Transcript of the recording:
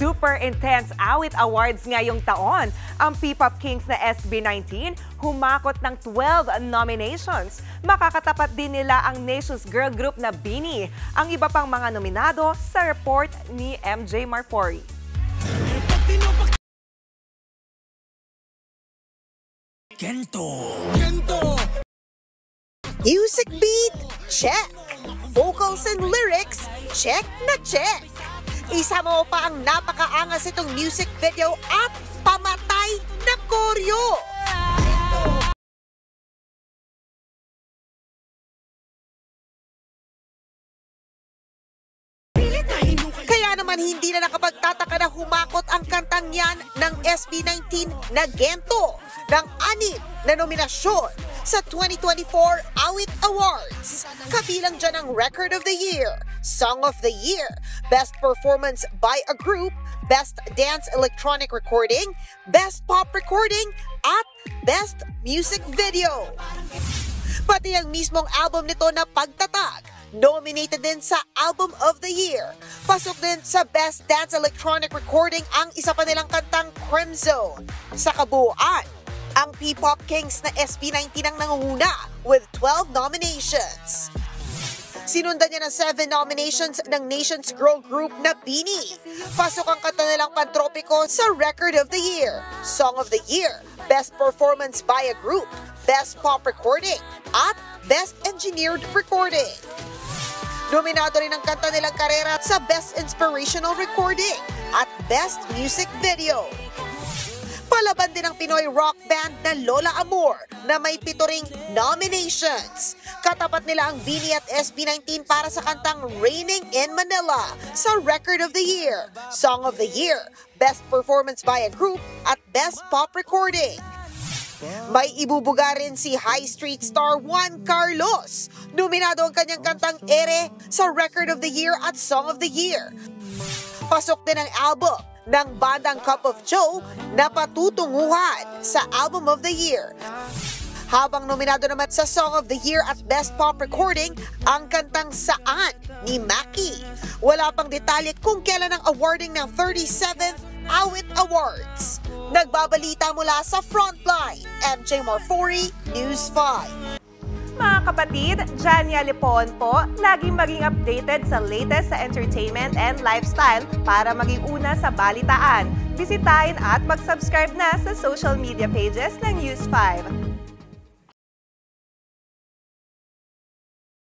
Super intense awit awards ngayong taon. Ang P-Pop Kings na SB19 humakot ng 12 nominations. Makakatapat din nila ang nation's girl group na BINI. Ang iba pang mga nominado sa report ni MJ Marfori. Kento. Music beat, check. Vocals and lyrics, check na check. Isa mo pa ang napakaangas itong music video at pamatay na koryo. Kaya naman hindi na nakapagtataka na humakot ang kantang yan ng SB19 na Gento ng 6 na nominasyon sa 2024 Awit Awards. Kabilang dyan ang Record of the Year, Song of the Year, Best Performance by a Group, Best Dance Electronic Recording, Best Pop Recording, at Best Music Video. Pati ang mismong album nito na Pagtatag, nominated din sa Album of the Year. Pasok din sa Best Dance Electronic Recording ang isa pa nilang kantang Crimson. Sa kabuuan, ang P-Pop Kings na SB19 ang nangunguna with 12 nominations. Sinundan niya ng 7 nominations ng nation's girl group na BINI. Pasok ang kanta nilang Pantropiko sa Record of the Year, Song of the Year, Best Performance by a Group, Best Pop Recording, at Best Engineered Recording. Nominado rin ang kanta nilang Karera sa Best Inspirational Recording at Best Music Video. Palaban din ang Pinoy rock band na Lola Amor na may 7 ring nominations. Katapat nila ang BINI at SB19 para sa kantang Raining in Manila sa Record of the Year, Song of the Year, Best Performance by a Group, at Best Pop Recording. May ibubuga rin si High Street star Juan Carlos. Nominado ang kanyang kantang Ere sa Record of the Year at Song of the Year. Pasok din ang album ng bandang Cup of Joe na patutunguhan sa Album of the Year. Habang nominado naman sa Song of the Year at Best Pop Recording ang kantang Saan ni Maki. Wala pang detalye kung kailan ang awarding ng 37th Awit Awards. Nagbabalita mula sa Frontline, MJ Marfori, News 5. Mga kapatid, Jania Lipon po, laging maging updated sa latest sa entertainment and lifestyle para maging una sa balitaan. Bisitahin at mag-subscribe na sa social media pages ng News 5.